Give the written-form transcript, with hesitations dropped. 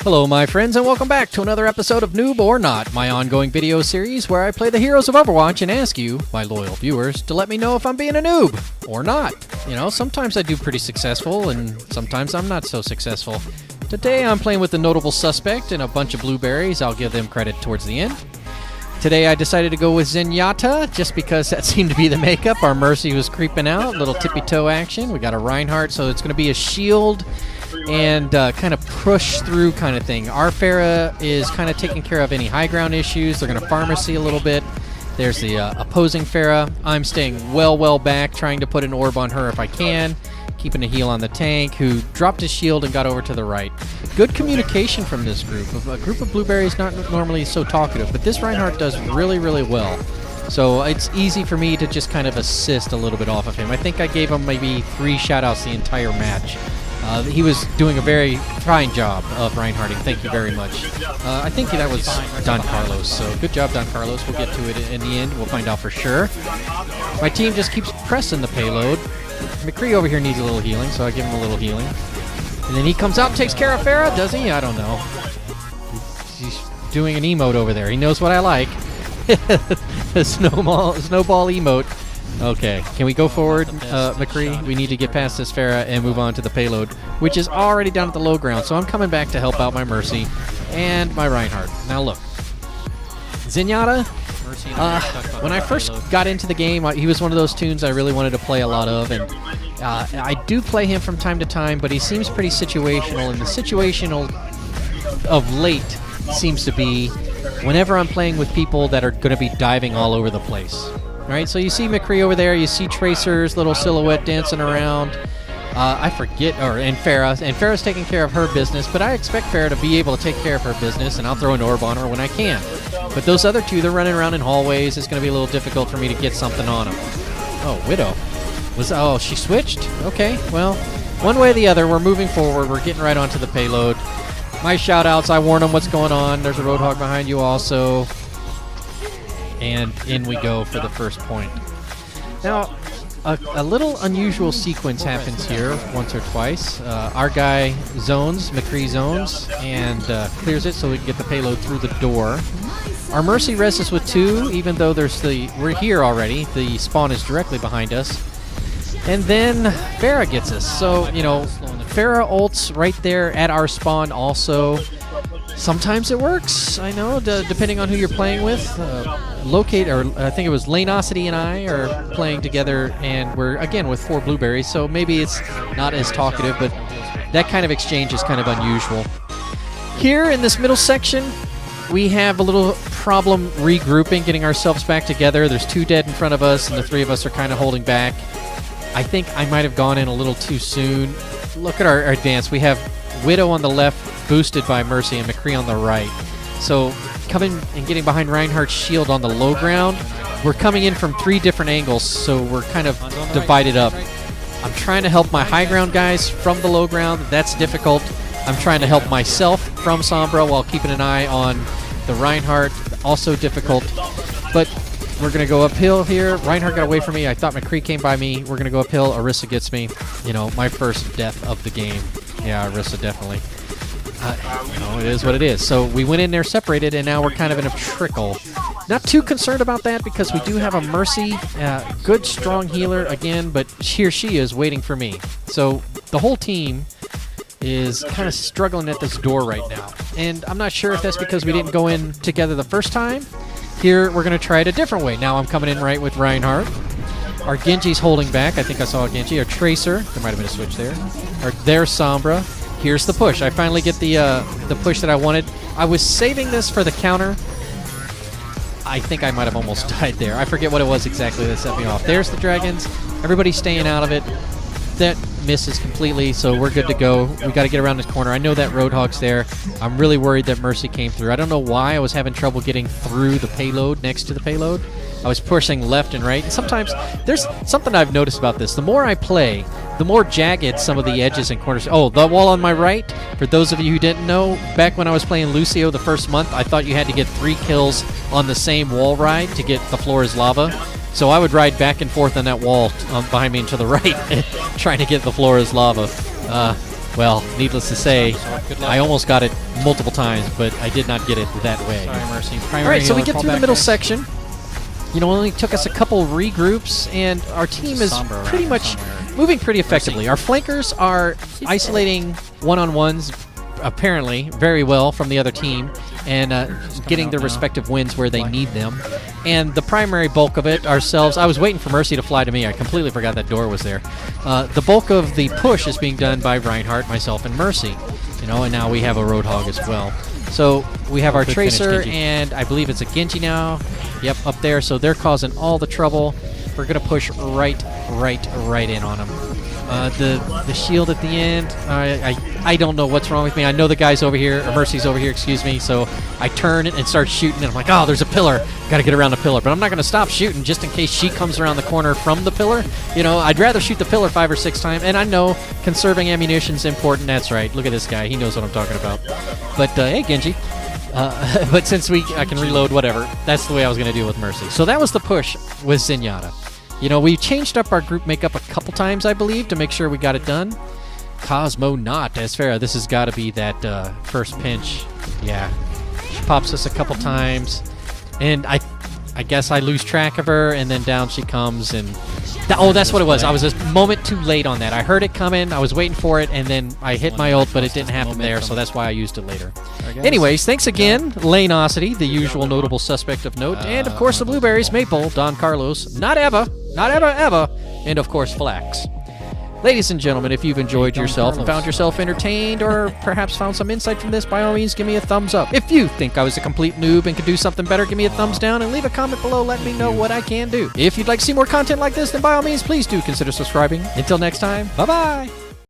Hello my friends and welcome back to another episode of Noob or Not, my ongoing video series where I play the heroes of Overwatch and ask you, my loyal viewers, to let me know if I'm being a noob or not. You know, sometimes I do pretty successful and sometimes I'm not so successful. Today I'm playing with the notable suspect and a bunch of blueberries. I'll give them credit towards the end. Today I decided to go with Zenyatta just because that seemed to be the makeup. Our Mercy was creeping out, little tippy toe action. We got a Reinhardt, so it's going to be a shield and kind of push through kind of thing. Our Pharah is kind of taking care of any high ground issues. They're going to pharmacy a little bit. There's the opposing Pharah. I'm staying well back, trying to put an orb on her if I can, keeping a heal on the tank, who dropped his shield and got over to the right. Good communication from this group. A group of blueberries not normally so talkative, but this Reinhardt does really well. So it's easy for me to just kind of assist a little bit off of him. I think I gave him maybe 3 shoutouts the entire match. He was doing a very fine job of Reinhardting. Thank you very much. I think that was Don Carlos. So good job, Don Carlos. We'll get to it in the end. We'll find out for sure. My team just keeps pressing the payload. McCree over here needs a little healing, so I give him a little healing. And then he comes out and takes care of Pharah, does he? I don't know. He's doing an emote over there. He knows what I like. The snowball emote. Okay, can we go forward, McCree? We need to get past this Pharah and move on to the payload, which is already down at the low ground. So I'm coming back to help out my Mercy and my Reinhardt. Now look, Zenyatta, when I first got into the game, he was one of those tunes I really wanted to play a lot of, and I do play him from time to time, but he seems pretty situational, and the situational of late seems to be whenever I'm playing with people that are going to be diving all over the place. Right, so you see McCree over there, you see Tracer's little silhouette dancing around. I forget, and Pharah's taking care of her business, but I expect Pharah to be able to take care of her business, and I'll throw an orb on her when I can. But those other two, they're running around in hallways. It's going to be a little difficult for me to get something on them. Oh, Widow. Oh, she switched? Okay, well, one way or the other, we're moving forward. We're getting right onto the payload. My shout-outs, I warn them what's going on. There's a Roadhog behind you also. And in we go for the first point. Now, a little unusual sequence happens here once or twice. Our guy zones, McCree zones, and clears it so we can get the payload through the door. Our Mercy rests with 2, even though we're here already. The spawn is directly behind us. And then Pharah gets us. So, you know, Pharah ults right there at our spawn also. Sometimes it works, I know, depending on who you're playing with. I think it was Laneosity and I are playing together, and we're, again, with 4 blueberries, so maybe it's not as talkative, but that kind of exchange is kind of unusual. Here in this middle section, we have a little problem regrouping, getting ourselves back together. There's 2 dead in front of us, and the 3 of us are kind of holding back. I think I might have gone in a little too soon. Look at our advance. We have Widow on the left, boosted by Mercy, and McCree on the right. So coming and getting behind Reinhardt's shield on the low ground, we're coming in from 3 different angles, so we're kind of divided up. I'm trying to help my high ground guys from the low ground. That's difficult. I'm trying to help myself from Sombra while keeping an eye on the Reinhardt. Also difficult. But we're going to go uphill here. Reinhardt got away from me. I thought McCree came by me. We're going to go uphill. Orisa gets me. You know, my first death of the game. Yeah, Orisa definitely. You know, it is what it is. So we went in there separated, and now we're kind of in a trickle. Not too concerned about that because we do have a Mercy, good, strong healer again, but here she is waiting for me. So the whole team is kind of struggling at this door right now. And I'm not sure if that's because we didn't go in together the first time. Here, we're going to try it a different way. Now I'm coming in right with Reinhardt. Our Genji's holding back. I think I saw a Genji. Our Tracer. There might have been a switch there. There's Sombra. Here's the push. I finally get the push that I wanted. I was saving this for the counter. I think I might have almost died there. I forget what it was exactly that set me off. There's the dragons. Everybody's staying out of it. That misses completely, so we're good to go. We got to get around this corner. I know that Roadhog's there. I'm really worried that Mercy came through. I don't know why I was having trouble getting through the payload, next to the payload. I was pushing left and right. And sometimes there's something I've noticed about this. The more I play, the more jagged some of the edges and corners. Oh, the wall on my right, for those of you who didn't know, back when I was playing Lucio the first month, I thought you had to get 3 kills on the same wall ride to get the floor is lava. So I would ride back and forth on that wall behind me and to the right, trying to get the floor is lava. Well, needless to say, I almost got it multiple times, but I did not get it that way. Sorry, Mercy. All right, so we get through the middle section. You know, it only took us a couple regroups, and our team is pretty much moving pretty effectively. Our flankers are isolating one-on-ones, apparently, very well from the other team, and getting their respective wins where they need them. And the primary bulk of it, ourselves, I was waiting for Mercy to fly to me. I completely forgot that door was there. The bulk of the push is being done by Reinhardt, myself, and Mercy. You know, and now we have a Roadhog as well. So we have our Tracer, and I believe it's a Genji now. Yep, up there. So they're causing all the trouble. We're going to push right in on them. The shield at the end, I don't know what's wrong with me. I know the guy's over here, or Mercy's over here, excuse me. So I turn and start shooting, and I'm like, oh, there's a pillar. Got to get around the pillar. But I'm not going to stop shooting just in case she comes around the corner from the pillar. You know, I'd rather shoot the pillar 5 or 6 times. And I know conserving ammunition's important. That's right. Look at this guy. He knows what I'm talking about. But, hey, Genji. But since I can reload, whatever, that's the way I was going to deal with Mercy. So that was the push with Zenyatta. You know, we changed up our group makeup a couple times, I believe, to make sure we got it done. Cosmo not Asphera. This has got to be that first pinch. Yeah. She pops us a couple times. And I guess I lose track of her, and then down she comes, and... oh, that's what it was. I was a moment too late on that. I heard it coming, I was waiting for it, and then I hit my ult, but it didn't happen there, so that's why I used it later. Anyways, thanks again, Laneosity, the usual notable suspect of note, and of course the Blueberries, Maple, Don Carlos, Not Ever, and of course Flax. Ladies and gentlemen, if you've enjoyed yourself and found yourself entertained, or perhaps found some insight from this, by all means, give me a thumbs up. If you think I was a complete noob and could do something better, give me a thumbs down and leave a comment below letting me know what I can do. If you'd like to see more content like this, then by all means, please do consider subscribing. Until next time, bye-bye!